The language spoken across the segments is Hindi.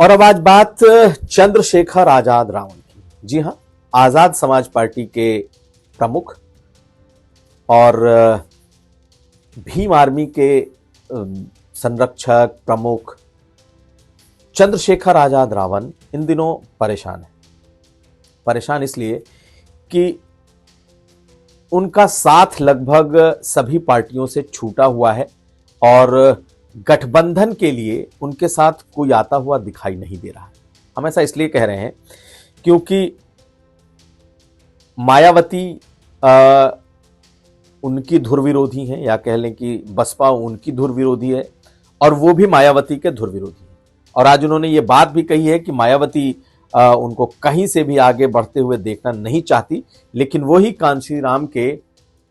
और अब आज बात चंद्रशेखर आजाद रावण की। जी हां, आजाद समाज पार्टी के प्रमुख और भीम आर्मी के संरक्षक प्रमुख चंद्रशेखर आजाद रावण इन दिनों परेशान है। परेशान इसलिए कि उनका साथ लगभग सभी पार्टियों से छूटा हुआ है और गठबंधन के लिए उनके साथ कोई आता हुआ दिखाई नहीं दे रहा है। हम ऐसा इसलिए कह रहे हैं क्योंकि मायावती उनकी धुर विरोधी हैं, या कह लें कि बसपा उनकी धुर विरोधी है और वो भी मायावती के धुर विरोधी हैं। और आज उन्होंने ये बात भी कही है कि मायावती उनको कहीं से भी आगे बढ़ते हुए देखना नहीं चाहती, लेकिन वही कांशी राम के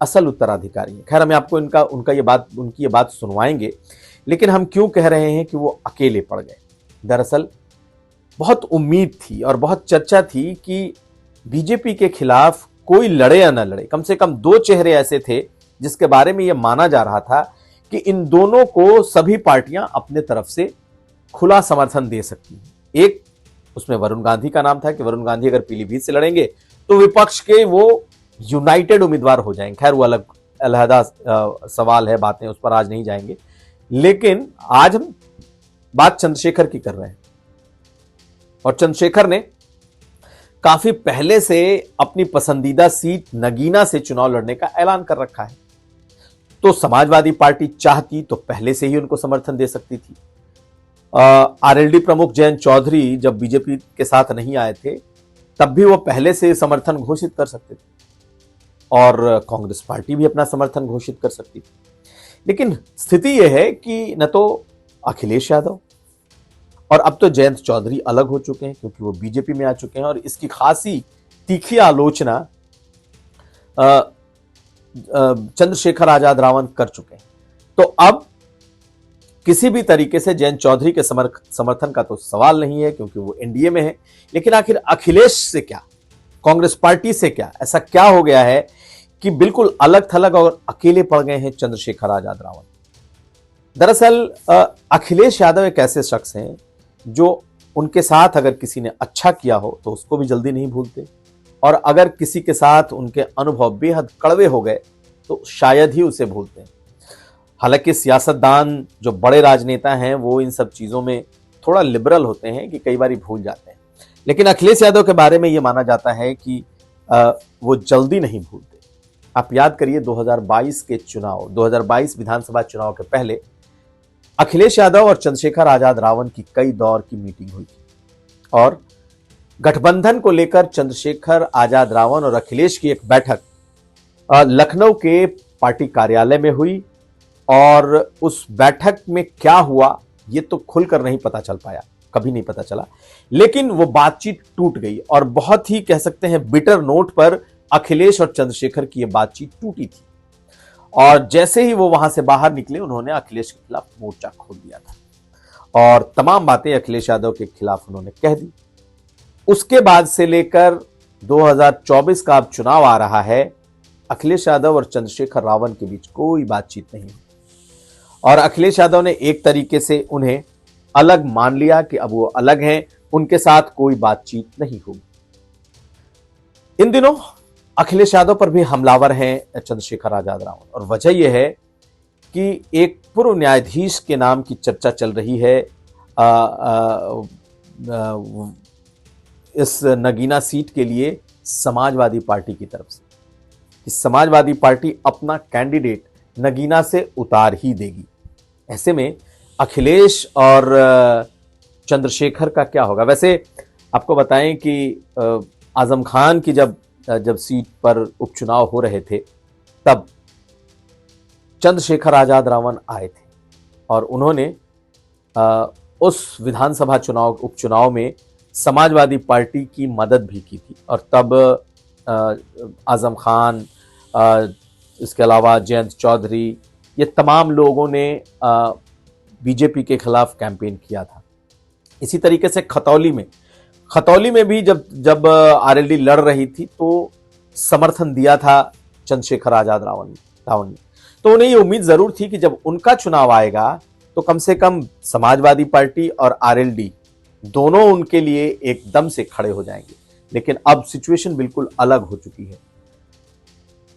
असल उत्तराधिकारी हैं। खैर, हमें आपको उनकी ये बात सुनवाएंगे, लेकिन हम क्यों कह रहे हैं कि वो अकेले पड़ गए। दरअसल बहुत उम्मीद थी और बहुत चर्चा थी कि बीजेपी के खिलाफ कोई लड़े या न लड़े, कम से कम दो चेहरे ऐसे थे जिसके बारे में यह माना जा रहा था कि इन दोनों को सभी पार्टियां अपने तरफ से खुला समर्थन दे सकती हैं। एक उसमें वरुण गांधी का नाम था कि वरुण गांधी अगर पीलीभीत से लड़ेंगे तो विपक्ष के वो यूनाइटेड उम्मीदवार हो जाएंगे। खैर, वो अलहदा सवाल है, बातें उस पर आज नहीं जाएंगे। लेकिन आज हम बात चंद्रशेखर की कर रहे हैं और चंद्रशेखर ने काफी पहले से अपनी पसंदीदा सीट नगीना से चुनाव लड़ने का ऐलान कर रखा है। तो समाजवादी पार्टी चाहती तो पहले से ही उनको समर्थन दे सकती थी। आरएलडी प्रमुख जयंत चौधरी जब बीजेपी के साथ नहीं आए थे तब भी वो पहले से समर्थन घोषित कर सकते थे और कांग्रेस पार्टी भी अपना समर्थन घोषित कर सकती थी। लेकिन स्थिति यह है कि न तो अखिलेश यादव और अब तो जयंत चौधरी अलग हो चुके हैं क्योंकि वो बीजेपी में आ चुके हैं और इसकी खासी तीखी आलोचना चंद्रशेखर आजाद रावण कर चुके हैं। तो अब किसी भी तरीके से जयंत चौधरी के समर्थन का तो सवाल नहीं है क्योंकि वो एनडीए में है। लेकिन आखिर अखिलेश से क्या, कांग्रेस पार्टी से क्या, ऐसा क्या हो गया है कि बिल्कुल अलग थलग और अकेले पड़ गए हैं चंद्रशेखर आजाद रावण। दरअसल अखिलेश यादव एक ऐसे शख्स हैं जो उनके साथ अगर किसी ने अच्छा किया हो तो उसको भी जल्दी नहीं भूलते, और अगर किसी के साथ उनके अनुभव बेहद कड़वे हो गए तो शायद ही उसे भूलते हैं। हालांकि सियासतदान जो बड़े राजनेता हैं वो इन सब चीजों में थोड़ा लिबरल होते हैं कि कई बार भूल जाते हैं, लेकिन अखिलेश यादव के बारे में यह माना जाता है कि वो जल्दी नहीं भूलते। आप याद करिए 2022 के चुनाव, 2022 विधानसभा चुनाव के पहले अखिलेश यादव और चंद्रशेखर आजाद रावण की कई दौर की मीटिंग हुई थी और गठबंधन को लेकर चंद्रशेखर आजाद रावण और अखिलेश की एक बैठक लखनऊ के पार्टी कार्यालय में हुई और उस बैठक में क्या हुआ ये तो खुलकर नहीं पता चल पाया, कभी नहीं पता चला। लेकिन वो बातचीत टूट गई और बहुत ही कह सकते हैं बिटर नोट पर अखिलेश और चंद्रशेखर की ये बातचीत टूटी थी। और जैसे ही वो वहां से बाहर निकले उन्होंने अखिलेश के खिलाफ मोर्चा खोल दिया था और तमाम बातें अखिलेश यादव के खिलाफ उन्होंने कह दी। उसके बाद से लेकर 2024 का अब चुनाव आ रहा है, अखिलेश यादव और चंद्रशेखर रावण के बीच कोई बातचीत नहीं हुई और अखिलेश यादव ने एक तरीके से उन्हें अलग मान लिया कि अब वो अलग हैं, उनके साथ कोई बातचीत नहीं होगी। इन दिनों अखिलेश यादव पर भी हमलावर हैं चंद्रशेखर आजाद रावण और वजह यह है कि एक पूर्व न्यायाधीश के नाम की चर्चा चल रही है इस नगीना सीट के लिए समाजवादी पार्टी की तरफ से कि समाजवादी पार्टी अपना कैंडिडेट नगीना से उतार ही देगी। ऐसे में अखिलेश और चंद्रशेखर का क्या होगा। वैसे आपको बताएं कि आजम खान की जब सीट पर उपचुनाव हो रहे थे तब चंद्रशेखर आजाद रावण आए थे और उन्होंने उस विधानसभा उपचुनाव में समाजवादी पार्टी की मदद भी की थी और तब आजम खान, इसके अलावा जयंत चौधरी, ये तमाम लोगों ने बीजेपी के खिलाफ कैंपेन किया था। इसी तरीके से खतौली में भी जब आरएलडी लड़ रही थी तो समर्थन दिया था चंद्रशेखर आजाद रावण ने। तो उन्हें ये उम्मीद जरूर थी कि जब उनका चुनाव आएगा तो कम से कम समाजवादी पार्टी और आरएलडी दोनों उनके लिए एकदम से खड़े हो जाएंगे। लेकिन अब सिचुएशन बिल्कुल अलग हो चुकी है।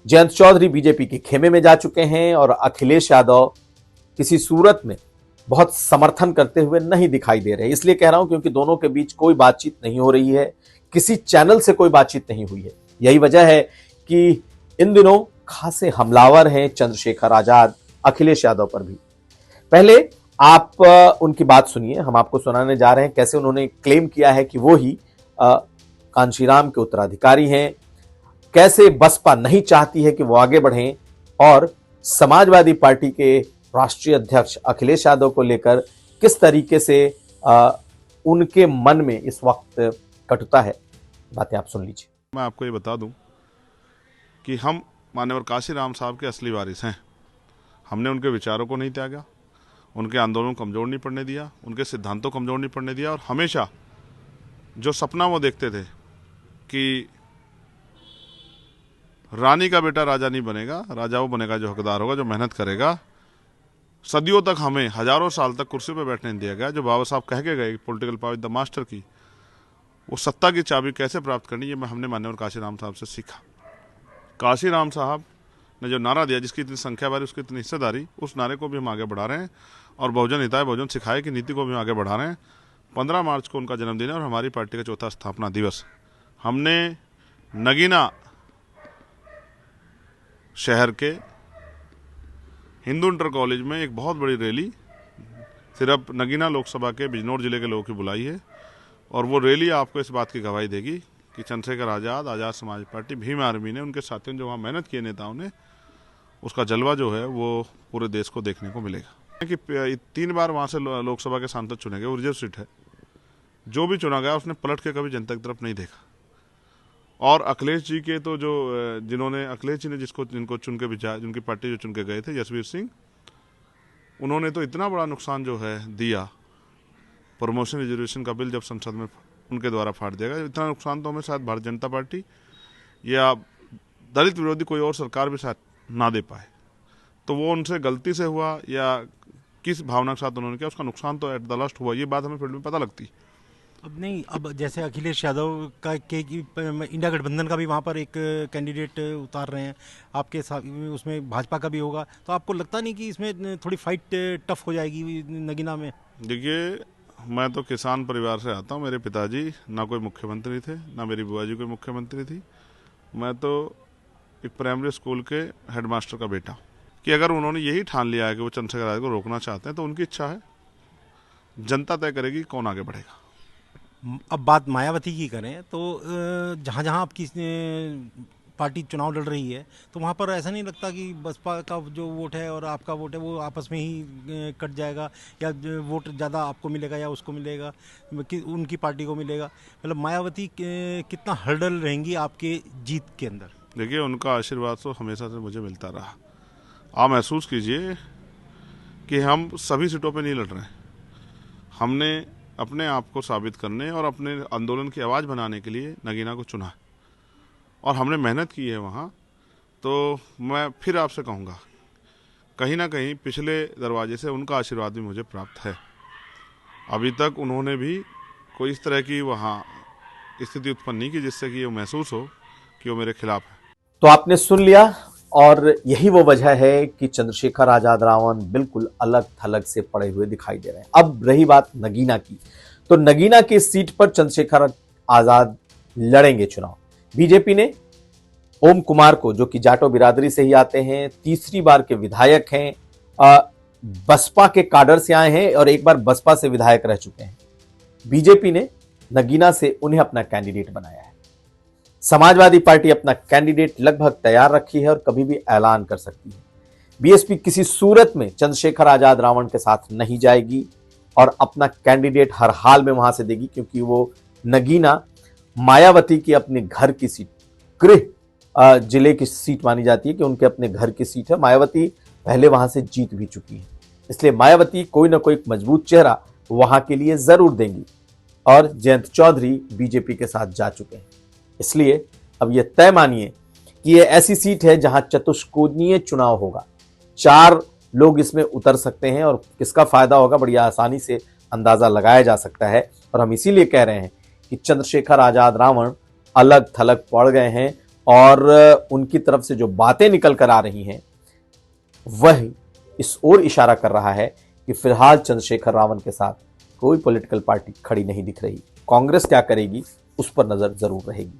जयंत चौधरी बीजेपी के खेमे में जा चुके हैं और अखिलेश यादव किसी सूरत में बहुत समर्थन करते हुए नहीं दिखाई दे रहे। इसलिए कह रहा हूं क्योंकि दोनों के बीच कोई बातचीत नहीं हो रही है, किसी चैनल से कोई बातचीत नहीं हुई है। यही वजह है कि इन दिनों खासे हमलावर हैं चंद्रशेखर आजाद अखिलेश यादव पर भी। पहले आप उनकी बात सुनिए, हम आपको सुनाने जा रहे हैं कैसे उन्होंने क्लेम किया है कि वो ही कांशीराम के उत्तराधिकारी हैं, कैसे बसपा नहीं चाहती है कि वो आगे बढ़ें और समाजवादी पार्टी के राष्ट्रीय अध्यक्ष अखिलेश यादव को लेकर किस तरीके से उनके मन में इस वक्त कटुता है। बातें आप सुन लीजिए। मैं आपको ये बता दूं कि हम माननीय काशीराम साहब के असली वारिस हैं। हमने उनके विचारों को नहीं त्यागा, उनके आंदोलन को कमजोर नहीं पड़ने दिया, उनके सिद्धांतों को कमजोर नहीं पड़ने दिया और हमेशा जो सपना वो देखते थे कि रानी का बेटा राजा नहीं बनेगा, राजा वो बनेगा जो हकदार होगा, जो मेहनत करेगा। सदियों तक हमें हजारों साल तक कुर्सी पर बैठने दिया गया। जो बाबा साहब कह के गए पॉलिटिकल पावर द मास्टर की, वो सत्ता की चाबी कैसे प्राप्त करनी, ये हमने मान्यवर काशीराम साहब से सीखा। काशीराम साहब ने जो नारा दिया, जिसकी इतनी संख्या बारी उसकी इतनी हिस्सेदारी, उस नारे को भी हम आगे बढ़ा रहे हैं और बहुजन हिताय बहुजन सिखाए की नीति को भी आगे बढ़ा रहे हैं। 15 मार्च को उनका जन्मदिन है और हमारी पार्टी का चौथा स्थापना दिवस। हमने नगीना शहर के हिंदू इंटर कॉलेज में एक बहुत बड़ी रैली सिर्फ नगीना लोकसभा के बिजनौर जिले के लोगों की बुलाई है और वो रैली आपको इस बात की गवाही देगी कि चंद्रशेखर आज़ाद, आज़ाद समाज पार्टी, भीम आर्मी ने, उनके साथियों ने जो वहाँ मेहनत किए नेताओं ने, उसका जलवा जो है वो पूरे देश को देखने को मिलेगा। कि 3 बार वहाँ से लोकसभा के सांसद चुने गए, रिजर्व सीट है। जो भी चुना गया उसने पलट के कभी जनता की तरफ नहीं देखा। और अखिलेश जी के तो जो जिन्होंने अखिलेश जी ने जिनको चुन के विचार, जिनकी पार्टी जो चुन के गए थे, जसवीर सिंह, उन्होंने तो इतना बड़ा नुकसान जो है दिया। प्रमोशन रिजर्वेशन का बिल जब संसद में उनके द्वारा फाड़ दिया गया, इतना नुकसान तो हमें शायद भारतीय जनता पार्टी या दलित विरोधी कोई और सरकार भी शायद ना दे पाए। तो वो उनसे गलती से हुआ या किस भावना के साथ उन्होंने किया, उसका नुकसान तो एट द लास्ट हुआ। ये बात हमें फील्ड में पता लगती। अब नहीं, अब जैसे अखिलेश यादव का के इंडिया गठबंधन का भी वहाँ पर एक कैंडिडेट उतार रहे हैं आपके साथ, उसमें भाजपा का भी होगा, तो आपको लगता नहीं कि इसमें थोड़ी फाइट टफ हो जाएगी नगीना में? देखिए, मैं तो किसान परिवार से आता हूँ। मेरे पिताजी ना कोई मुख्यमंत्री थे, ना मेरी बुआ जी कोई मुख्यमंत्री थी। मैं तो एक प्राइमरी स्कूल के हेडमास्टर का बेटा। कि अगर उन्होंने यही ठान लिया है कि वो चंद्रशेखर आजाद को रोकना चाहते हैं तो उनकी इच्छा है, जनता तय करेगी कौन आगे बढ़ेगा। अब बात मायावती की करें तो जहाँ जहाँ आपकी पार्टी चुनाव लड़ रही है, तो वहाँ पर ऐसा नहीं लगता कि बसपा का जो वोट है और आपका वोट है वो आपस में ही कट जाएगा, या वोट ज़्यादा आपको मिलेगा या उसको मिलेगा, कि उनकी पार्टी को मिलेगा? मतलब मायावती कितना हर्डल रहेंगी आपके जीत के अंदर? देखिए, उनका आशीर्वाद तो हमेशा से मुझे मिलता रहा। आप महसूस कीजिए कि हम सभी सीटों पे नहीं लड़ रहे हैं। हमने अपने आप को साबित करने और अपने आंदोलन की आवाज़ बनाने के लिए नगीना को चुना और हमने मेहनत की है वहाँ। तो मैं फिर आपसे कहूँगा, कहीं ना कहीं पिछले दरवाजे से उनका आशीर्वाद भी मुझे प्राप्त है। अभी तक उन्होंने भी कोई इस तरह की वहाँ स्थिति उत्पन्न नहीं की जिससे कि ये महसूस हो कि वो मेरे खिलाफ है। तो आपने सुन लिया, और यही वो वजह है कि चंद्रशेखर आजाद रावण बिल्कुल अलग थलग से पड़े हुए दिखाई दे रहे हैं। अब रही बात नगीना की, तो नगीना की सीट पर चंद्रशेखर आजाद लड़ेंगे चुनाव। बीजेपी ने ओम कुमार को, जो कि जाटो बिरादरी से ही आते हैं, तीसरी बार के विधायक हैं, बसपा के काडर से आए हैं और एक बार बसपा से विधायक रह चुके हैं, बीजेपी ने नगीना से उन्हें अपना कैंडिडेट बनाया है। समाजवादी पार्टी अपना कैंडिडेट लगभग तैयार रखी है और कभी भी ऐलान कर सकती है। बीएसपी किसी सूरत में चंद्रशेखर आजाद रावण के साथ नहीं जाएगी और अपना कैंडिडेट हर हाल में वहां से देगी, क्योंकि वो नगीना मायावती की अपने घर की सीट, गृह जिले की सीट मानी जाती है कि उनके अपने घर की सीट है। मायावती पहले वहां से जीत भी चुकी है, इसलिए मायावती कोई ना कोई मजबूत चेहरा वहां के लिए जरूर देंगी। और जयंत चौधरी बीजेपी के साथ जा चुके हैं, इसलिए अब यह तय मानिए कि यह ऐसी सीट है जहां चतुष्कोणीय चुनाव होगा। 4 लोग इसमें उतर सकते हैं और किसका फायदा होगा बड़ी आसानी से अंदाजा लगाया जा सकता है। और हम इसीलिए कह रहे हैं कि चंद्रशेखर आजाद रावण अलग थलग पड़ गए हैं और उनकी तरफ से जो बातें निकल कर आ रही हैं वह इस ओर इशारा कर रहा है कि फिलहाल चंद्रशेखर रावण के साथ कोई पॉलिटिकल पार्टी खड़ी नहीं दिख रही। कांग्रेस क्या करेगी उस पर नजर जरूर रहेगी।